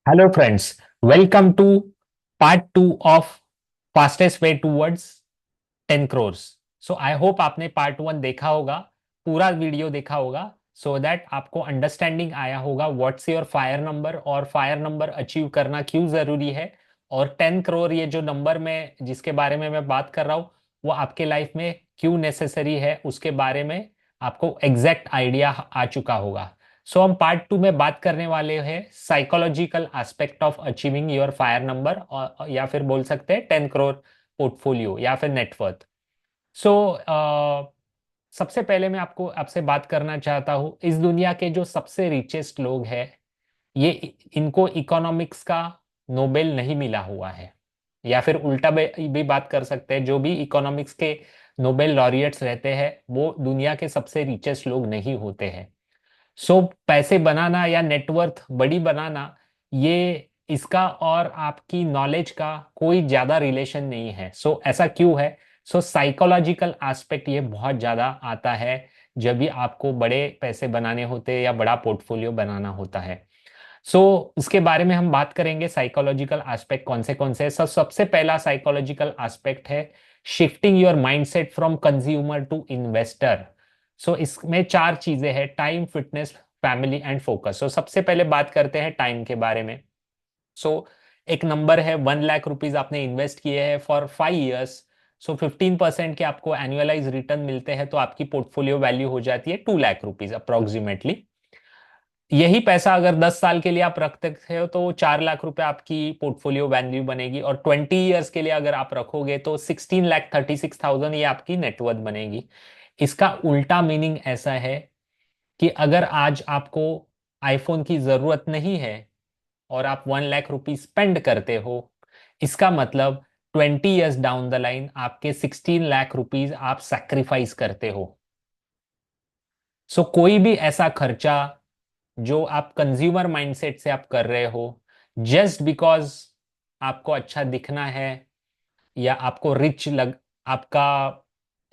Hello friends, welcome to part 2 of fastest way towards 10 crores. So I hope आपने part 1 देखा होगा, पूरा video देखा होगा, सो दैट आपको अंडरस्टैंडिंग आया होगा व्हाट्स योर फायर नंबर और फायर नंबर अचीव करना क्यों जरूरी है। और 10 करोड़ ये जो नंबर में जिसके बारे में मैं बात कर रहा हूँ वो आपके लाइफ में क्यों नेसेसरी है उसके बारे में आपको एग्जैक्ट आइडिया आ चुका होगा। सो हम पार्ट 2 में बात करने वाले हैं psychological aspect of achieving your fire number, और या फिर बोल सकते हैं 10 करोड़ पोर्टफोलियो या फिर नेटवर्थ। सो सबसे पहले मैं आपको आपसे बात करना चाहता हूँ, इस दुनिया के जो सबसे रिचेस्ट लोग हैं ये इनको इकोनॉमिक्स का नोबेल नहीं मिला हुआ है, या फिर उल्टा भी बात कर सकते हैं, जो भी इकोनॉमिक्स के नोबेल लॉरिएट्स रहते हैं वो दुनिया के सबसे रिचेस्ट लोग नहीं होते हैं। सो पैसे बनाना या नेटवर्थ बड़ी बनाना, ये इसका और आपकी नॉलेज का कोई ज्यादा रिलेशन नहीं है। सो ऐसा क्यों है? सो साइकोलॉजिकल एस्पेक्ट ये बहुत ज्यादा आता है जब भी आपको बड़े पैसे बनाने होते हैं या बड़ा पोर्टफोलियो बनाना होता है। सो इसके बारे में हम बात करेंगे, साइकोलॉजिकल एस्पेक्ट कौन से हैं। सबसे पहला साइकोलॉजिकल एस्पेक्ट है shifting your mindset from consumer to investor. So इसमें चार चीजें हैं: time, fitness, family and focus. So सबसे पहले बात करते हैं टाइम के बारे में। सो एक नंबर है 1 लाख रुपीज आपने इन्वेस्ट किए हैं फॉर 5 ईयर्स। सो 15% के आपको एनुअलाइज रिटर्न मिलते हैं, तो आपकी पोर्टफोलियो वैल्यू हो जाती है 2 लाख रुपीज अप्रोक्सीमेटली। यही पैसा अगर 10 साल के लिए आप रखते हो तो 4 लाख रुपए आपकी पोर्टफोलियो वैल्यू बनेगी, और 20 ईयर्स के लिए अगर आप रखोगे तो 16,36,000 ये आपकी नेटवर्थ बनेगी। इसका उल्टा मीनिंग ऐसा है कि अगर आज आपको आईफोन की जरूरत नहीं है और आप 1 लाख रुपीज स्पेंड करते हो, इसका मतलब 20 ईयर्स डाउन द लाइन आपके 16 लाख रुपीज आप सैक्रिफाइस करते हो। सो कोई भी ऐसा खर्चा जो आप कंज्यूमर माइंडसेट से आप कर रहे हो जस्ट बिकॉज आपको अच्छा दिखना है या आपको रिच लग, आपका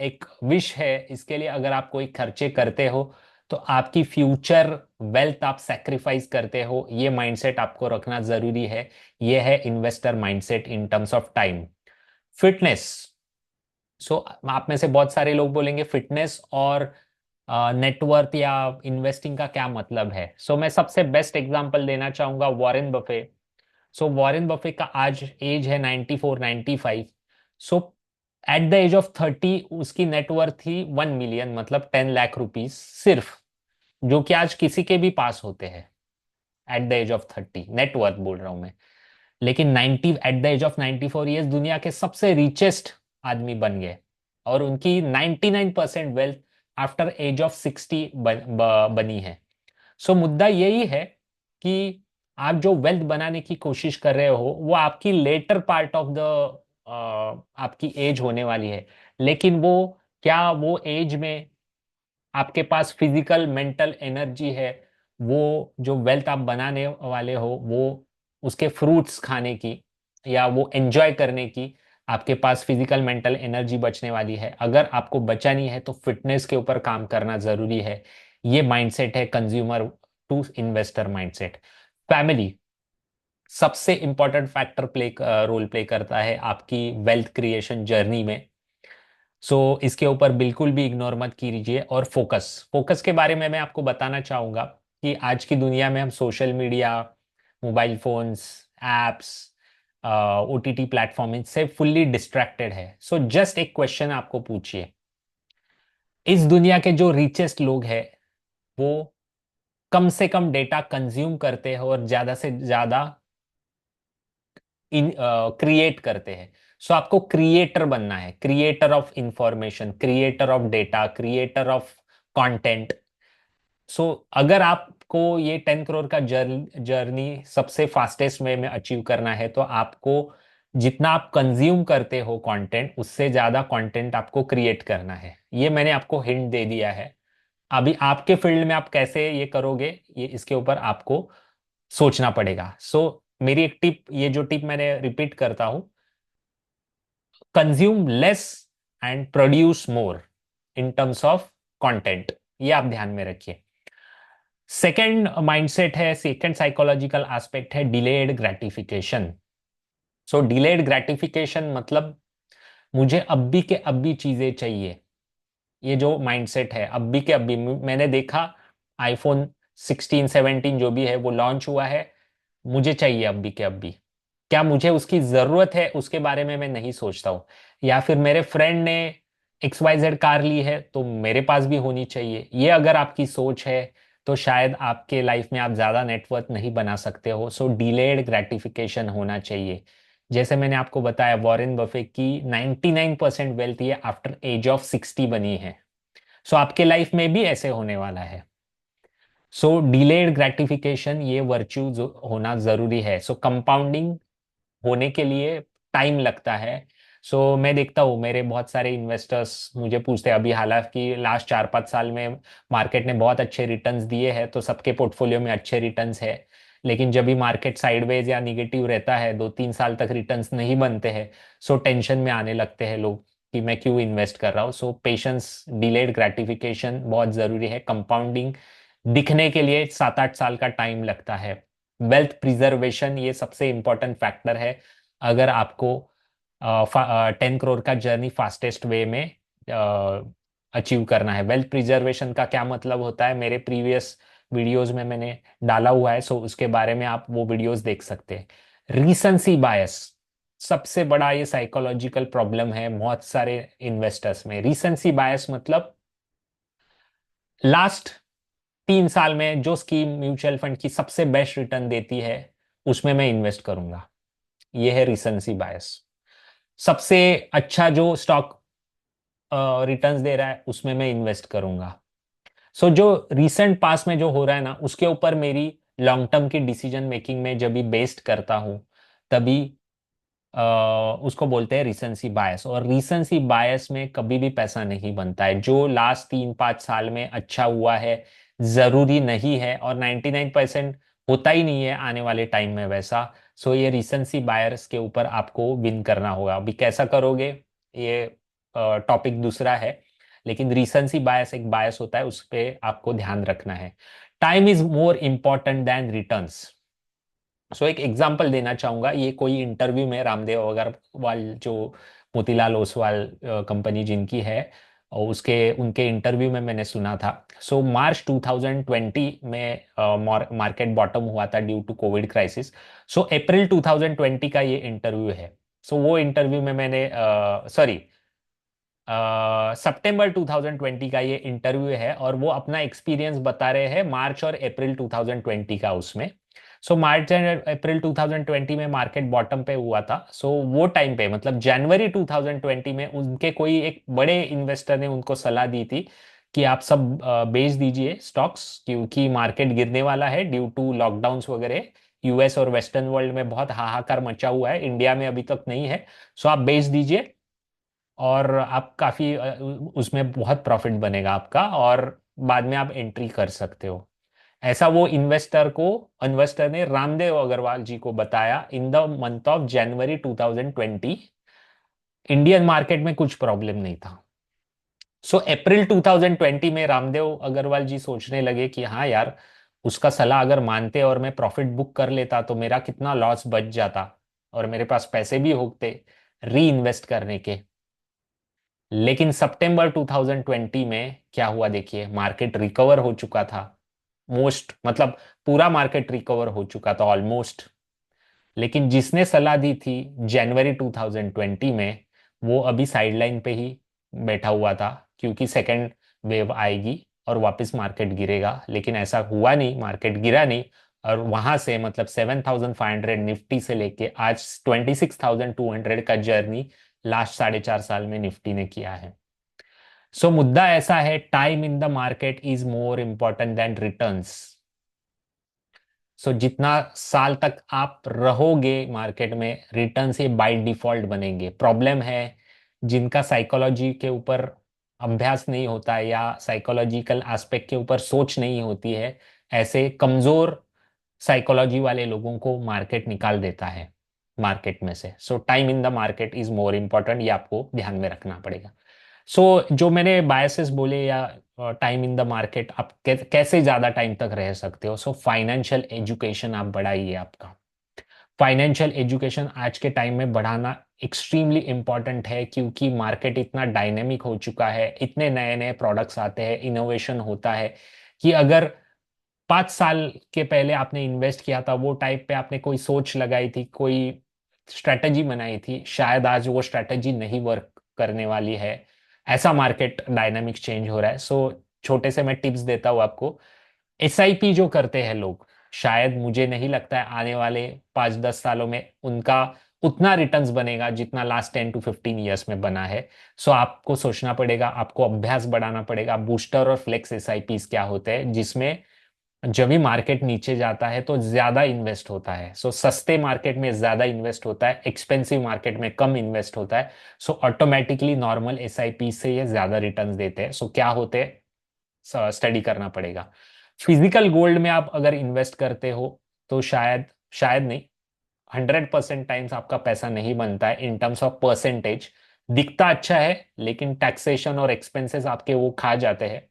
एक विश है, इसके लिए अगर आप कोई खर्चे करते हो तो आपकी फ्यूचर वेल्थ आप सैक्रिफाइस करते हो, ये माइंडसेट आपको रखना जरूरी है। ये है investor mindset in terms of time. Fitness. So आप में से बहुत सारे लोग बोलेंगे फिटनेस और नेटवर्थ या इन्वेस्टिंग का क्या मतलब है। सो मैं सबसे बेस्ट एग्जांपल देना चाहूंगा वॉरेन बफे। सो वॉरेन बफे का आज एज है 94 95। सो एट द एज ऑफ 30 उसकी नेटवर्थ थी 1 मिलियन, मतलब 10 लाख रुपीज सिर्फ, जो कि आज किसी के भी पास होते हैं at the age of 30, networth बोल रहा हूं मैं। लेकिन 90 at the age of 94 years दुनिया के सबसे रिचेस्ट आदमी बन गए, और उनकी 99% वेल्थ आफ्टर एज ऑफ 60 बनी है। सो मुद्दा यही है कि आप जो वेल्थ बनाने की कोशिश कर रहे हो वो आपकी लेटर पार्ट ऑफ द आपकी एज होने वाली है, लेकिन वो क्या वो एज में आपके पास फिजिकल मेंटल एनर्जी है वो जो वेल्थ आप बनाने वाले हो वो उसके फ्रूट्स खाने की या वो एंजॉय करने की आपके पास फिजिकल मेंटल एनर्जी बचने वाली है? अगर आपको बचानी है तो फिटनेस के ऊपर काम करना जरूरी है। ये माइंडसेट है consumer to investor mindset. Family सबसे important factor play role play करता है आपकी वेल्थ क्रिएशन जर्नी में। सो इसके ऊपर बिल्कुल भी इग्नोर मत कीजिए। और फोकस, फोकस के बारे में मैं आपको बताना चाहूंगा कि आज की दुनिया में हम social media, mobile phones, apps, OTT platform इनसे फुल्ली डिस्ट्रैक्टेड है। सो जस्ट एक क्वेश्चन आपको पूछिए, इस दुनिया के जो रिचेस्ट लोग हैं वो कम से कम डेटा कंज्यूम करते हैं और ज्यादा से ज्यादा इन क्रिएट करते हैं। सो आपको क्रिएटर बनना है, creator of information, creator of data, creator of content. So अगर आपको ये 10 करोड़ का जर्नी सबसे फास्टेस्ट वे में अचीव करना है तो आपको जितना आप कंज्यूम करते हो कंटेंट उससे ज्यादा कंटेंट आपको क्रिएट करना है। ये मैंने आपको हिंट दे दिया है। अभी आपके फील्ड में आप कैसे ये करोगे, ये इसके ऊपर आपको सोचना पड़ेगा। सो मेरी एक टिप, ये जो टिप मैंने रिपीट करता हूं, consume less and produce more in terms of content, ये आप ध्यान में रखिए। सेकेंड माइंडसेट है, सेकेंड साइकोलॉजिकल एस्पेक्ट है डिलेड ग्रेटिफिकेशन। सो डिलेड ग्रेटिफिकेशन मतलब मुझे अभी के अभी चीजें चाहिए। ये जो माइंडसेट है अभी के अभी, मैंने देखा आईफोन 16 17 जो भी है वो लॉन्च हुआ है, मुझे चाहिए अभी के अभी। क्या मुझे उसकी जरूरत है उसके बारे में मैं नहीं सोचता हूँ। या फिर मेरे फ्रेंड ने XYZ कार ली है तो मेरे पास भी होनी चाहिए, ये अगर आपकी सोच है तो शायद आपके लाइफ में आप ज्यादा नेटवर्थ नहीं बना सकते हो। सो डिलेड ग्रेटिफिकेशन होना चाहिए। जैसे मैंने आपको बताया वॉरेन बफे की 99% वेल्थ ये आफ्टर एज ऑफ 60 बनी है। सो आपके लाइफ में भी ऐसे होने वाला है। सो डिलेड ग्रेटिफिकेशन ये वर्च्यू होना जरूरी है। सो कंपाउंडिंग होने के लिए टाइम लगता है। मैं देखता हूँ मेरे बहुत सारे इन्वेस्टर्स मुझे पूछते हैं, अभी हालांकि लास्ट 4 5 साल में मार्केट ने बहुत अच्छे रिटर्न्स दिए हैं तो सबके पोर्टफोलियो में अच्छे रिटर्न्स है। लेकिन जब भी मार्केट साइडवेज या निगेटिव रहता है 2 3 साल तक रिटर्न्स नहीं बनते हैं, टेंशन में आने लगते हैं लोग कि मैं क्यों इन्वेस्ट कर रहा हूँ। पेशेंस, डिलेड ग्रेटिफिकेशन बहुत जरूरी है। कंपाउंडिंग दिखने के लिए 7 8 साल का टाइम लगता है। वेल्थ प्रिजर्वेशन ये सबसे इंपॉर्टेंट फैक्टर है। अगर आपको 10 करोड़ का जर्नी फास्टेस्ट वे में अचीव करना है। वेल्थ प्रिजर्वेशन का क्या मतलब होता है मेरे प्रीवियस वीडियोस में मैंने डाला हुआ है, उसके बारे में आप वो वीडियोस देख सकते हैं। रीसेंसी बायस सबसे बड़ा ये साइकोलॉजिकल प्रॉब्लम है बहुत सारे इन्वेस्टर्स में। रीसेंसी बायस मतलब लास्ट 3 साल में जो स्कीम म्यूचुअल फंड की सबसे बेस्ट रिटर्न देती है उसमें मैं इन्वेस्ट करूंगा। ये है रिसेंसी बायस। सबसे अच्छा जो स्टॉक रिटर्न्स दे रहा है उसमें मैं इन्वेस्ट करूंगा। जो रिसेंट पास में जो हो रहा है ना उसके ऊपर मेरी लॉन्ग टर्म की डिसीजन मेकिंग में जब भी बेस्ड करता हूँ तभी उसको बोलते हैं रिसेंसी बायस। और रिसेंसी बायस में कभी भी पैसा नहीं बनता है। जो लास्ट 3 5 साल में अच्छा हुआ है जरूरी नहीं है, और 99% होता ही नहीं है आने वाले टाइम में वैसा। ये रिसेंसी बायर्स के ऊपर आपको विन करना होगा। अभी कैसा करोगे ये टॉपिक दूसरा है, लेकिन रिसेंसी बायस एक बायस होता है, उस पर आपको ध्यान रखना है। Time is more important than returns. एक एग्जांपल देना चाहूंगा। ये कोई इंटरव्यू में रामदेव अग्रवाल जो मोतीलाल ओसवाल कंपनी जिनकी है, और उसके उनके इंटरव्यू में मैंने सुना था। मार्च 2020 में मार्केट बॉटम हुआ था ड्यू टू कोविड क्राइसिस। अप्रैल 2020 का ये इंटरव्यू है। वो इंटरव्यू में मैंने सॉरी सितंबर 2020 का ये इंटरव्यू है, और वो अपना एक्सपीरियंस बता रहे हैं मार्च और अप्रैल 2020 का उसमें। मार्च एंड अप्रैल 2020 में मार्केट बॉटम पे हुआ था। वो टाइम पे मतलब जनवरी 2020 में उनके कोई एक बड़े इन्वेस्टर ने उनको सलाह दी थी कि आप सब बेच दीजिए स्टॉक्स, क्योंकि मार्केट गिरने वाला है ड्यू टू लॉकडाउन्स वगैरह। यूएस और वेस्टर्न वर्ल्ड में बहुत हाहाकार मचा हुआ है, इंडिया में अभी तक नहीं है। आप बेच दीजिए और आप काफी उसमें बहुत प्रॉफिट बनेगा आपका, और बाद में आप एंट्री कर सकते हो। ऐसा वो इन्वेस्टर ने रामदेव अग्रवाल जी को बताया in the month of January 2020। Indian market में कुछ प्रॉब्लम नहीं था। अप्रैल 2020 में रामदेव अग्रवाल जी सोचने लगे कि हाँ यार, उसका सलाह अगर मानते और मैं प्रॉफिट बुक कर लेता तो मेरा कितना लॉस बच जाता, और मेरे पास पैसे भी होते री इन्वेस्ट करने के। लेकिन सितंबर 2020 में क्या हुआ देखिए, मार्केट रिकवर हो चुका था। मोस्ट मतलब पूरा मार्केट रिकवर हो चुका था ऑलमोस्ट। लेकिन जिसने सलाह दी थी जनवरी 2020 में, वो अभी साइडलाइन पे ही बैठा हुआ था, क्योंकि सेकेंड वेव आएगी और वापस मार्केट गिरेगा। लेकिन ऐसा हुआ नहीं, मार्केट गिरा नहीं। और वहां से मतलब 7,500 निफ्टी से लेके आज 26,200 का जर्नी लास्ट 4.5 साल में निफ्टी ने किया है। मुद्दा ऐसा है, time in the market is more important then returns. जितना साल तक आप रहोगे मार्केट में, रिटर्न से बाय डिफॉल्ट बनेंगे। प्रॉब्लम है जिनका साइकोलॉजी के ऊपर अभ्यास नहीं होता है या साइकोलॉजिकल एस्पेक्ट के ऊपर सोच नहीं होती है, ऐसे कमजोर साइकोलॉजी वाले लोगों को मार्केट निकाल देता है मार्केट में से। Time in the market is more important, ये आपको ध्यान में रखना पड़ेगा। जो मैंने बायसेस बोले या टाइम इन द मार्केट आप कैसे ज़्यादा टाइम तक रह सकते हो। सो फाइनेंशियल एजुकेशन आप बढ़ाइए आपका। फाइनेंशियल एजुकेशन आज के टाइम में बढ़ाना एक्सट्रीमली इम्पॉर्टेंट है, क्योंकि मार्केट इतना डायनेमिक हो चुका है, इतने नए नए प्रोडक्ट्स आते हैं, इनोवेशन होता है, कि अगर 5 साल के पहले आपने इन्वेस्ट किया था, वो टाइप पे आपने कोई सोच लगाई थी, कोई स्ट्रेटजी बनाई थी, शायद आज वो स्ट्रेटजी नहीं वर्क करने वाली है। ऐसा मार्केट डायनामिक्स चेंज हो रहा है। सो छोटे से मैं टिप्स देता हूँ आपको। एसआईपी जो करते हैं लोग, शायद मुझे नहीं लगता है आने वाले 5-10 सालों में उनका उतना रिटर्न्स बनेगा जितना लास्ट 10 to 15 ईयर्स में बना है। सो आपको सोचना पड़ेगा, आपको अभ्यास बढ़ाना पड़ेगा। बूस्टर और फ्लेक्स एसआईपीस क्या होते हैं, जिसमें जब भी मार्केट नीचे जाता है तो ज्यादा इन्वेस्ट होता है। सो सस्ते मार्केट में ज्यादा इन्वेस्ट होता है, एक्सपेंसिव मार्केट में कम इन्वेस्ट होता है। सो ऑटोमेटिकली नॉर्मल एसआईपी से ये ज्यादा रिटर्न्स देते हैं। सो क्या होते हैं, स्टडी करना पड़ेगा। फिजिकल गोल्ड में आप अगर इन्वेस्ट करते हो तो शायद, शायद नहीं, 100% टाइम्स आपका पैसा नहीं बनता है इन टर्म्स ऑफ परसेंटेज। दिखता अच्छा है, लेकिन टैक्सेशन और एक्सपेंसेस आपके वो खा जाते हैं।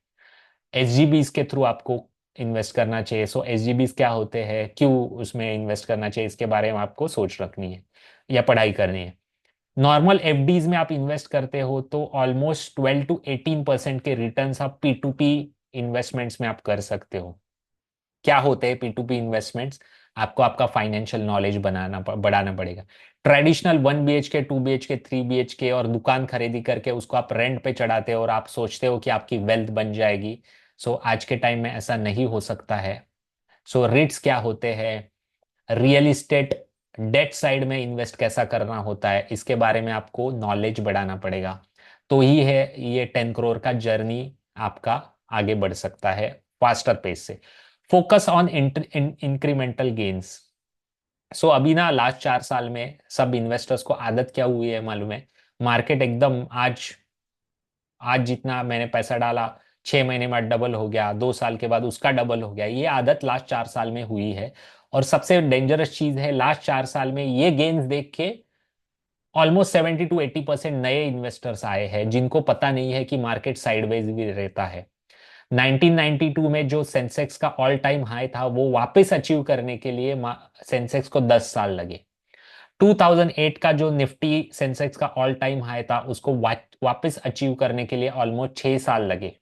एसजीबीज के थ्रू आपको इन्वेस्ट करना चाहिए। सो एसजीबीज क्या होते हैं, क्यों उसमें इन्वेस्ट करना चाहिए, इसके बारे में आपको सोच रखनी है या पढ़ाई करनी है। नॉर्मल एफडीज में आप इन्वेस्ट करते हो तो ऑलमोस्ट 12 to 18% के रिटर्न्स आप पी टू पी इन्वेस्टमेंट्स में आप कर सकते हो। क्या होते हैं पी टू पी इन्वेस्टमेंट्स, आपको आपका फाइनेंशियल नॉलेज बढ़ाना पड़ेगा। ट्रेडिशनल 1 BHK 2 BHK 3 BHK और दुकान खरीदी करके उसको आप रेंट पे चढ़ाते हो और आप सोचते हो कि आपकी वेल्थ बन जाएगी। सो आज के टाइम में ऐसा नहीं हो सकता है। सो रिट्स क्या होते हैं, रियल इस्टेट डेट साइड में इन्वेस्ट कैसा करना होता है, इसके बारे में आपको नॉलेज बढ़ाना पड़ेगा। तो ही है ये 10 करोड़ का जर्नी आपका आगे बढ़ सकता है फास्टर पेस से। Focus on incremental gains. So अभी ना लास्ट 4 साल में सब इन्वेस्टर्स को आदत क्या हुई है मालूम है, मार्केट एकदम आज, आज जितना मैंने पैसा डाला 6 महीने में डबल हो गया, 2 साल के बाद उसका डबल हो गया, ये आदत लास्ट 4 साल में हुई है। और सबसे डेंजरस चीज है, लास्ट 4 साल में ये गेम्स देख के ऑलमोस्ट 70 to 80% नए इन्वेस्टर्स आए हैं, जिनको पता नहीं है कि मार्केट साइडवेज भी रहता है। 1992 में जो सेंसेक्स का ऑल टाइम हाई था, वो वापस अचीव करने के लिए सेंसेक्स को 10 साल लगे। 2008 का जो निफ्टी सेंसेक्स का ऑल टाइम हाई था, उसको वापस अचीव करने के लिए ऑलमोस्ट 6 साल लगे।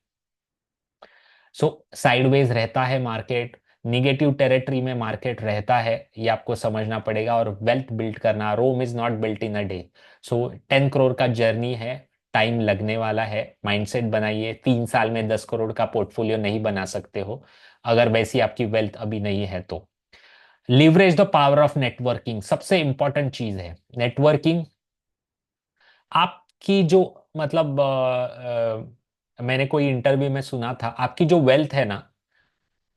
सो साइडवेज रहता है मार्केट, निगेटिव टेरिटरी में मार्केट रहता है, ये आपको समझना पड़ेगा। और वेल्थ बिल्ड करना, Rome is not built in a day. So 10 crore का जर्नी है, टाइम लगने वाला है। माइंडसेट बनाइए, 3 साल में 10 करोड़ का पोर्टफोलियो नहीं बना सकते हो अगर वैसी आपकी वेल्थ अभी नहीं है तो। Leverage the power of networking, सबसे इंपॉर्टेंट चीज है नेटवर्किंग। आपकी जो मतलब मैंने कोई इंटरव्यू में सुना था, आपकी जो वेल्थ है ना,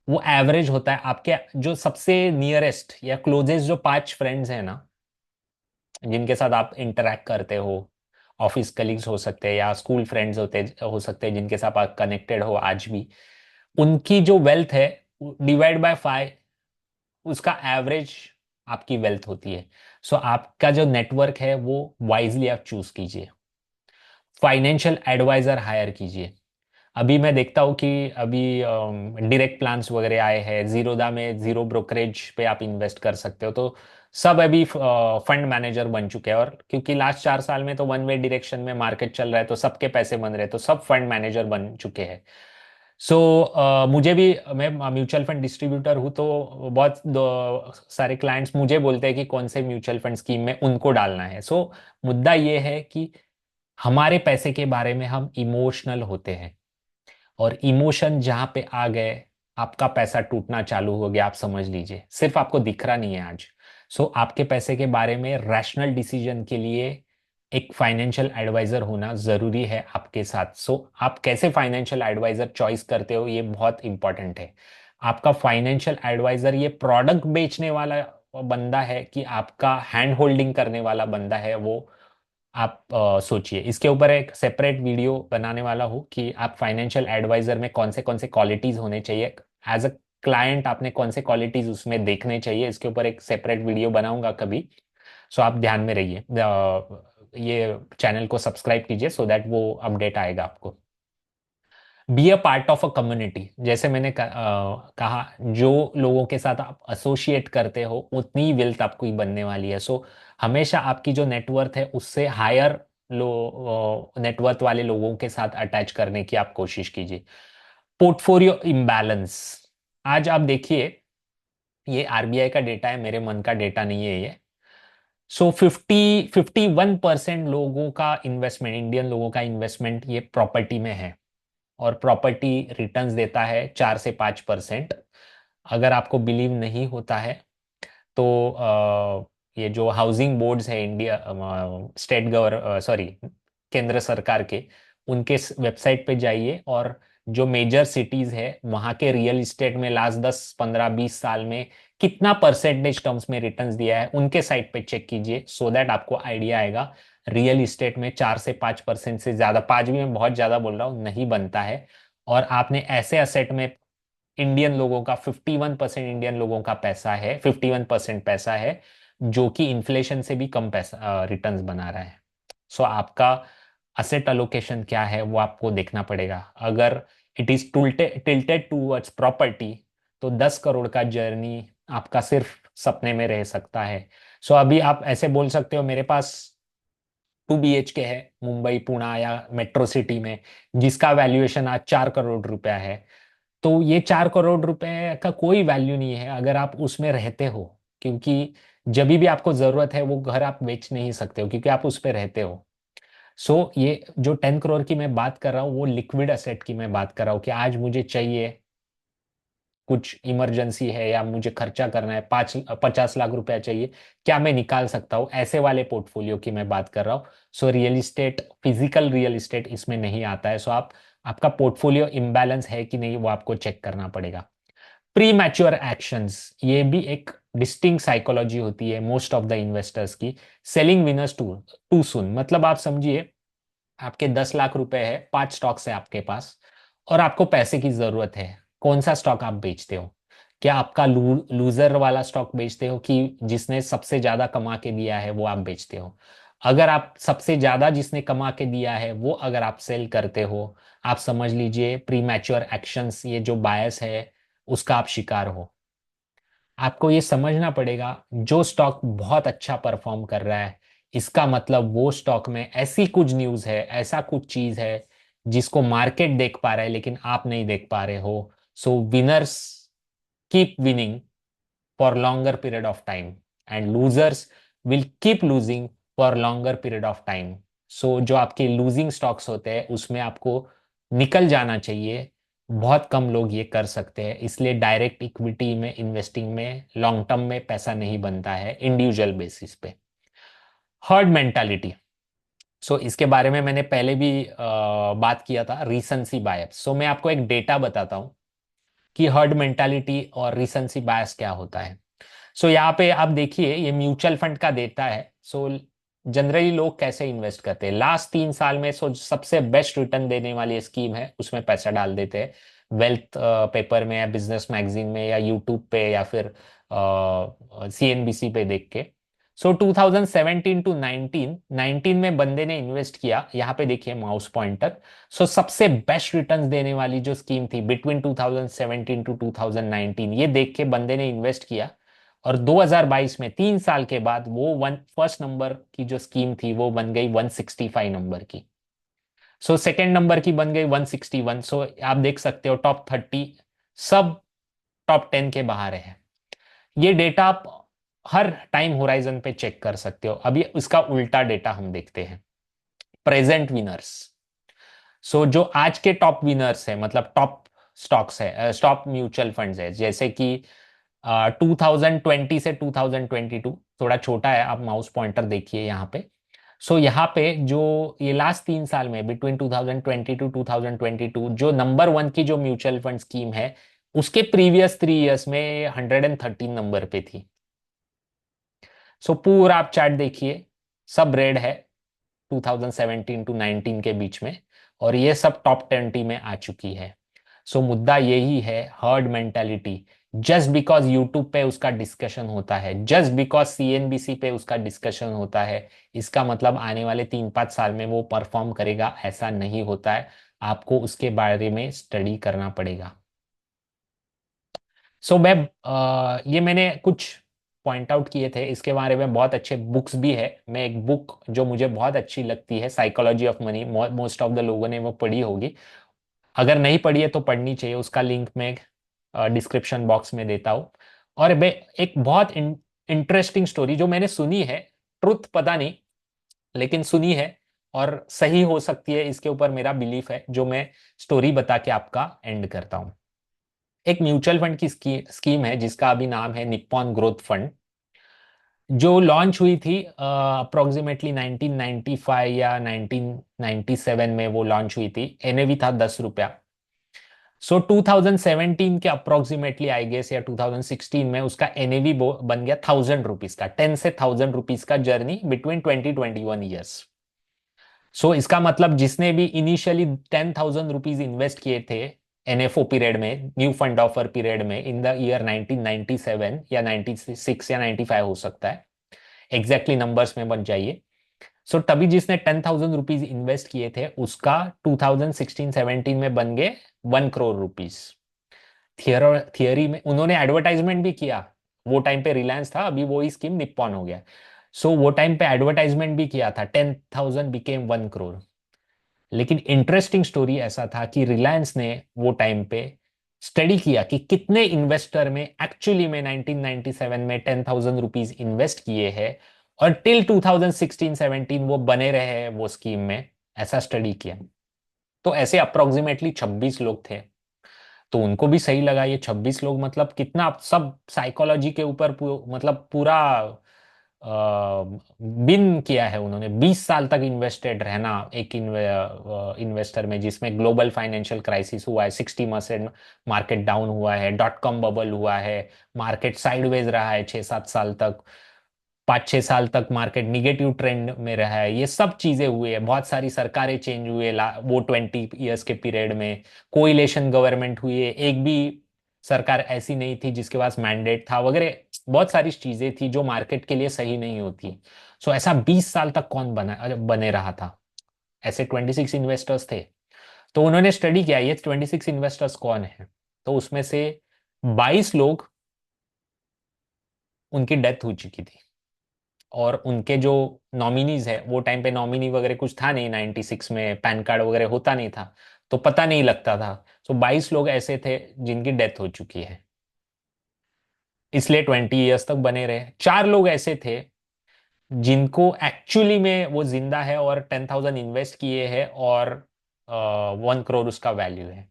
वो एवरेज होता है आपके जो सबसे नियरेस्ट या क्लोजेस्ट जो 5 फ्रेंड्स हैं ना, जिनके साथ आप इंटरेक्ट करते हो। ऑफिस कलीग्स हो सकते हैं या स्कूल फ्रेंड्स हो सकते हैं, जिनके साथ आप कनेक्टेड हो आज भी, उनकी जो वेल्थ है डिवाइड बाय 5, उसका एवरेज आपकी वेल्थ होती है। सो आपका जो नेटवर्क है वो वाइजली आप चूज कीजिए। फाइनेंशियल एडवाइजर हायर कीजिए। अभी मैं देखता हूँ कि अभी डायरेक्ट प्लान्स वगैरह आए हैं, जीरोदा में जीरो ब्रोकरेज पे आप इन्वेस्ट कर सकते हो। तो सब अभी फंड मैनेजर बन चुके हैं, और क्योंकि लास्ट 4 साल में तो वन वे डायरेक्शन में मार्केट चल रहा है, तो सबके पैसे बन रहे हैं, तो सब फंड मैनेजर बन चुके हैं। सो मुझे भी, मैं म्यूचुअल फंड डिस्ट्रीब्यूटर हूँ, तो बहुत सारे क्लाइंट्स मुझे बोलते हैं कि कौन से म्यूचुअल फंड स्कीम में उनको डालना है। सो मुद्दा ये है कि हमारे पैसे के बारे में हम इमोशनल होते हैं, और इमोशन जहां पे आ गए, आपका पैसा टूटना चालू हो गया, आप समझ लीजिए। सिर्फ आपको दिख रहा नहीं है आज। सो आपके पैसे के बारे में रैशनल डिसीजन के लिए एक फाइनेंशियल एडवाइजर होना जरूरी है आपके साथ। सो आप कैसे फाइनेंशियल एडवाइजर चॉइस करते हो, ये बहुत इंपॉर्टेंट है। आपका फाइनेंशियल एडवाइजर ये प्रोडक्ट बेचने वाला बंदा है कि आपका हैंड होल्डिंग करने वाला बंदा है, वो आप सोचिए। इसके ऊपर एक सेपरेट वीडियो बनाने वाला हूँ कि आप फाइनेंशियल एडवाइजर में कौन से क्वालिटीज होने चाहिए, एज अ क्लाइंट आपने कौन से क्वालिटीज उसमें देखने चाहिए। इसके ऊपर एक सेपरेट वीडियो बनाऊंगा कभी। सो आप ध्यान में रहिए, ये चैनल को सब्सक्राइब कीजिए, सो दैट वो अपडेट आएगा आपको। Be a part of a community. जैसे मैंने कहा, जो लोगों के साथ आप एसोसिएट करते हो उतनी वेल्थ आपको ही बनने वाली है। सो हमेशा आपकी जो नेटवर्थ है उससे हायर नेटवर्थ वाले लोगों के साथ अटैच करने की आप कोशिश कीजिए। पोर्टफोलियो इम्बैलेंस, आज आप देखिए, ये आरबीआई का डेटा है, मेरे मन का डेटा नहीं है ये। सो 51% लोगों का इन्वेस्टमेंट, इंडियन लोगों का इन्वेस्टमेंट ये प्रॉपर्टी में है, और प्रॉपर्टी रिटर्न्स देता है 4 से 5%। अगर आपको बिलीव नहीं होता है तो ये जो हाउसिंग बोर्ड्स है इंडिया, स्टेट सॉरी, केंद्र सरकार के, उनके वेबसाइट पे जाइए और जो मेजर सिटीज है वहाँ के रियल इस्टेट में लास्ट 10 15 20 साल में कितना परसेंटेज टर्म्स में रिटर्न्स दिया है उनके साइट पे चेक कीजिए, सो दैट आपको आइडिया आएगा। रियल इस्टेट में 4 से 5% से ज्यादा, 5 भी मैं बहुत ज्यादा बोल रहा हूँ, नहीं बनता है। और आपने ऐसे असेट में, इंडियन लोगों का 51% इंडियन लोगों का पैसा है, 51% पैसा है जो कि इन्फ्लेशन से भी कम पैसा रिटर्न्स बना रहा है। सो आपका असेट अलोकेशन क्या है वो आपको देखना पड़ेगा। अगर it is tilted towards property, तो 10 करोड़ का जर्नी आपका सिर्फ सपने में रह सकता है। सो अभी आप ऐसे बोल सकते हो मेरे पास 2 BHK है मुंबई पुणे या मेट्रो सिटी में, जिसका वैल्यूएशन आज 4 करोड़ रुपया है। तो ये 4 करोड़ रुपए का कोई वैल्यू नहीं है अगर आप उसमें रहते हो, क्योंकि जब भी आपको जरूरत है वो घर आप बेच नहीं सकते हो क्योंकि आप उस पर रहते हो। सो ये जो 10 करोड़ की मैं बात कर रहा हूँ वो लिक्विड असेट की मैं बात कर रहा हूँ, कि आज मुझे चाहिए, कुछ इमरजेंसी है या मुझे खर्चा करना है, 50 लाख रुपया चाहिए, क्या मैं निकाल सकता हूँ, ऐसे वाले पोर्टफोलियो की मैं बात कर रहा हूँ। So real estate, physical real estate इसमें नहीं आता है। सो आप, आपका पोर्टफोलियो इम्बैलेंस है कि नहीं वो आपको चेक करना पड़ेगा। प्री मैच्योर एक्शंस, ये भी एक डिस्टिंक्ट साइकोलॉजी होती है मोस्ट ऑफ द इन्वेस्टर्स की। Selling winners too too soon, मतलब आप समझिए, आपके 10 लाख रुपए है, 5 स्टॉक्स है आपके पास, और आपको पैसे की जरूरत है। कौन सा स्टॉक आप बेचते हो? क्या आपका लूजर वाला स्टॉक बेचते हो, कि जिसने सबसे ज्यादा कमा के दिया है वो आप बेचते हो? अगर आप सबसे ज्यादा जिसने कमा के दिया है वो अगर आप सेल करते हो, आप समझ लीजिए प्री मैच्योर एक्शंस, ये जो बायस है उसका आप शिकार हो। आपको ये समझना पड़ेगा, जो स्टॉक बहुत अच्छा परफॉर्म कर रहा है, इसका मतलब वो स्टॉक में ऐसी कुछ न्यूज़ है, ऐसा कुछ चीज़ है जिसको मार्केट देख पा रहा है लेकिन आप नहीं देख पा रहे हो। So winners keep winning for longer period of time, and losers will keep losing for longer period of time. So जो आपके लूजिंग स्टॉक्स होते हैं उसमें आपको निकल जाना चाहिए। बहुत कम लोग ये कर सकते हैं, इसलिए डायरेक्ट इक्विटी में इन्वेस्टिंग में लॉन्ग टर्म में पैसा नहीं बनता है इंडिविजुअल बेसिस पे। हर्ड मेंटालिटी, सो इसके बारे में मैंने पहले भी बात किया था, रीसेंसी बायस। सो मैं आपको एक डेटा बताता हूँ कि हर्ड मेंटालिटी और रीसेंसी बायस क्या होता है। सो यहाँ पे आप देखिए, ये म्यूचुअल फंड का डेटा है। सो जनरली लोग कैसे इन्वेस्ट करते हैं लास्ट 3 साल में? सो सबसे बेस्ट रिटर्न देने वाली स्कीम है उसमें पैसा डाल देते हैं, वेल्थ पेपर में या बिजनेस मैगजीन में या यूट्यूब पे या फिर सीएनबीसी पे देख के। सो 2017 टू 19 में बंदे ने इन्वेस्ट किया, यहाँ पे देखिए माउस पॉइंटर। सो सबसे बेस्ट रिटर्न्स देने वाली जो स्कीम थी बिटवीन 2017 टू 2019, ये देख के बंदे ने इन्वेस्ट किया, और 2022 में 3 साल के बाद वो वन फर्स्ट नंबर की जो स्कीम थी वो बन गई 165 नंबर की। सो सेकेंड नंबर की बन गई 161। सो आप देख सकते हो टॉप 30 सब टॉप 10 के बाहर है। ये डेटा आप हर टाइम होराइजन पे चेक कर सकते हो। अभी इसका उल्टा डेटा हम देखते हैं, प्रेजेंट विनर्स। सो जो आज के टॉप विनर्स है, मतलब टॉप स्टॉक्स है, टॉप म्यूचुअल फंड्स है, जैसे कि 2020 से 2022, थोड़ा छोटा है, आप माउस पॉइंटर देखिए यहाँ पे। सो यहाँ पे जो ये लास्ट 3 साल में बिटवीन 2020 टू 2022 जो नंबर 1 की जो म्यूचुअल फंड स्कीम है, उसके प्रीवियस 3 इयर्स में 113 नंबर पे थी। सो पूरा आप चार्ट देखिए, सब रेड है 2017 टू 19 के बीच में, और ये सब टॉप 20 में आ चुकी है। सो मुद्दा यही है, herd mentality. Just because YouTube पे उसका डिस्कशन होता है, जस्ट बिकॉज सीएनबीसी पे उसका डिस्कशन होता है, इसका मतलब आने वाले 3 5 साल में वो परफॉर्म करेगा, ऐसा नहीं होता है। आपको उसके बारे में स्टडी करना पड़ेगा। सो मैं ये मैंने कुछ पॉइंट आउट किए थे, इसके बारे में बहुत अच्छे बुक्स भी है। मैं एक बुक जो मुझे बहुत अच्छी लगती है, psychology of money, most of the लोगों ने वो पढ़ी होगी। अगर नहीं पढ़ी है तो पढ़नी चाहिए, उसका लिंक मैं डिस्क्रिप्शन बॉक्स में देता हूँ। और मैं एक बहुत इंटरेस्टिंग स्टोरी जो मैंने सुनी है, ट्रुथ पता नहीं, लेकिन सुनी है और सही हो सकती है, इसके ऊपर मेरा बिलीफ है, जो मैं स्टोरी बता के आपका एंड करता हूँ। एक म्यूचुअल फंड की स्कीम है जिसका अभी नाम है निप्पॉन ग्रोथ फंड, जो लॉन्च हुई थी अप्रोक्सीमेटली 1995 या 1997 में वो लॉन्च हुई थी। एनएवी था 10 रुपया। सो 2017 के अप्रोक्सीमेटली आई गेस या 2016 में उसका एनएवी बन गया 1000 रुपीज का, 10 से 1000 रुपीज का जर्नी बिटवीन 20-21 ईयर्स। सो इसका मतलब जिसने भी इनिशियली 10,000 रुपीज इन्वेस्ट किए थे एनएफओ पीरियड में, न्यू फंड ऑफर पीरियड में, इन द ईयर 1997 या 96 या 95 हो सकता है, एग्जैक्टली नंबर्स में बन जाइए। सो तभी जिसने 10,000 रुपीज इन्वेस्ट किए थे उसका 2016-17 में बन गए 1 करोड़ रुपीज। थियरी में उन्होंने एडवर्टाइजमेंट भी किया। वो टाइम पे रिलायंस था, अभी वो स्कीम निप्पॉन हो गया। सो वो टाइम पे एडवर्टाइजमेंट भी किया था, 10,000 बिकेम 1 करोड़। लेकिन इंटरेस्टिंग स्टोरी ऐसा था कि रिलायंस ने वो टाइम पे स्टडी किया कि कितने इन्वेस्टर में एक्चुअली में 1997 में 10,000 रुपीज इन्वेस्ट किए हैं और टिल 2016-17 वो बने रहे हैं वो स्कीम में। ऐसा स्टडी किया तो ऐसे अप्रोक्सीमेटली 26 लोग थे। तो उनको भी सही लगा ये 26 लोग, मतलब कितना सब साइकोलॉजी के ऊपर मतलब पूरा बिन किया है उन्होंने। 20 साल तक इन्वेस्टेड रहना एक इन्वेस्टर में, जिसमें ग्लोबल फाइनेंशियल क्राइसिस हुआ है, 60% मार्केट डाउन हुआ है, डॉट कॉम बबल हुआ है, मार्केट साइडवेज रहा है 6-7 साल तक, 5-6 साल तक मार्केट निगेटिव ट्रेंड में रहा है, ये सब चीजें हुई है। बहुत सारी सरकारें चेंज हुए वो 20 ईयर्स के पीरियड में, कोइलेशन गवर्नमेंट हुई है, एक भी सरकार ऐसी नहीं थी जिसके पास मैंडेट था वगैरह। बहुत सारी चीजें थी जो मार्केट के लिए सही नहीं होती। सो ऐसा 20 साल तक कौन बने रहा था? ऐसे 26 इन्वेस्टर्स थे। तो उन्होंने स्टडी किया ये 26 इन्वेस्टर्स कौन है। तो उसमें से 22 लोग, उनकी डेथ हो चुकी थी। और उनके जो नॉमिनीज है, वो टाइम पे नॉमिनी वगैरह कुछ था नहीं, 96 में पैन कार्ड वगैरह होता नहीं था, तो पता नहीं लगता था। सो 22 लोग ऐसे थे जिनकी डेथ हो चुकी है, इसलिए 20 ईयर्स तक बने रहे। 4 लोग ऐसे थे जिनको एक्चुअली में वो जिंदा है और 10,000 इन्वेस्ट किए हैं और 1 करोड़ उसका वैल्यू है।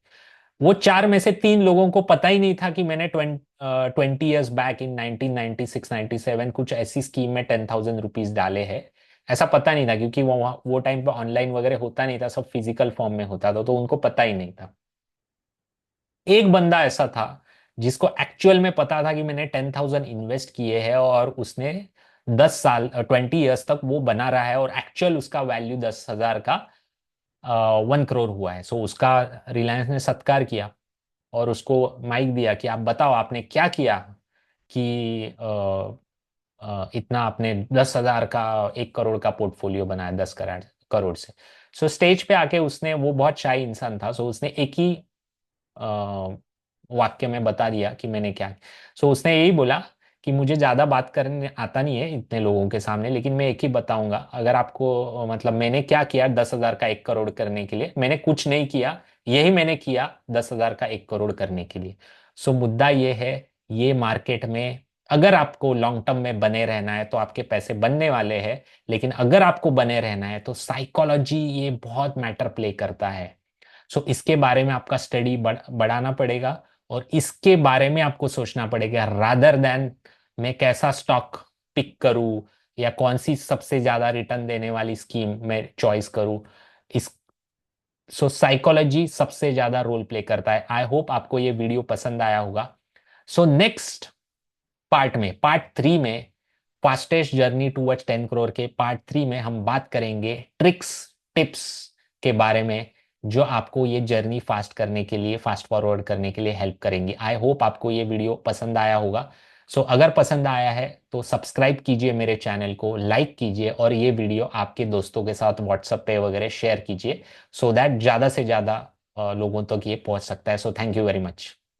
वो 4 में से 3 लोगों को पता ही नहीं था कि मैंने 20 ईयर्स बैक इन 1996-97 कुछ ऐसी स्कीम में 10,000 रुपीज डाले हैं। ऐसा पता नहीं था क्योंकि वो टाइम पे ऑनलाइन वगैरह होता नहीं था, सब फिजिकल फॉर्म में होता था, तो उनको पता ही नहीं था। एक बंदा ऐसा था जिसको एक्चुअल में पता था कि मैंने 10,000 इन्वेस्ट किए हैं और उसने 10 साल 20 ईयर्स तक वो बना रहा है और एक्चुअल उसका वैल्यू 10,000 का 1 करोड़ हुआ है। सो उसका रिलायंस ने सत्कार किया और उसको माइक दिया कि आप बताओ आपने क्या किया कि इतना आपने 10,000 का 1 करोड़ का पोर्टफोलियो बनाया, 10 करोड़ से। सो स्टेज पे आके उसने, वो बहुत शाई इंसान था, सो उसने एक ही वाक्य में बता दिया कि मैंने क्या। सो उसने यही बोला कि मुझे ज्यादा बात करने आता नहीं है इतने लोगों के सामने, लेकिन मैं एक ही बताऊंगा, अगर आपको मतलब मैंने क्या किया 10,000 का 1 करोड़ करने के लिए, मैंने कुछ नहीं किया, यही मैंने किया 10,000 का 1 करोड़ करने के लिए। सो मुद्दा ये है, ये मार्केट में अगर आपको लॉन्ग टर्म में बने रहना है तो आपके पैसे बनने वाले हैं, लेकिन अगर आपको बने रहना है तो साइकोलॉजी ये बहुत मैटर प्ले करता है। सो इसके बारे में आपका स्टडी बढ़ाना पड़ेगा और इसके बारे में आपको सोचना पड़ेगा, रादर देन मैं कैसा स्टॉक पिक करूं या कौन सी सबसे ज्यादा रिटर्न देने वाली स्कीम मैं चॉइस करूं। इस सो साइकोलॉजी सबसे ज्यादा रोल प्ले करता है। आई होप आपको ये वीडियो पसंद आया होगा। सो नेक्स्ट पार्ट में, पार्ट 3 में, फास्टेस्ट जर्नी टूवर्ड्स 10 करोड़ के पार्ट 3 में हम बात करेंगे ट्रिक्स, टिप्स के बारे में, जो आपको ये जर्नी फास्ट करने के लिए, फास्ट फॉरवर्ड करने के लिए हेल्प करेंगी। आई होप आपको ये वीडियो पसंद आया होगा। सो अगर पसंद आया है तो सब्सक्राइब कीजिए मेरे चैनल को, लाइक कीजिए और ये वीडियो आपके दोस्तों के साथ व्हाट्सएप पे वगैरह शेयर कीजिए, सो दैट ज़्यादा से ज़्यादा लोगों तक ये पहुंच सकता है। So thank you very much.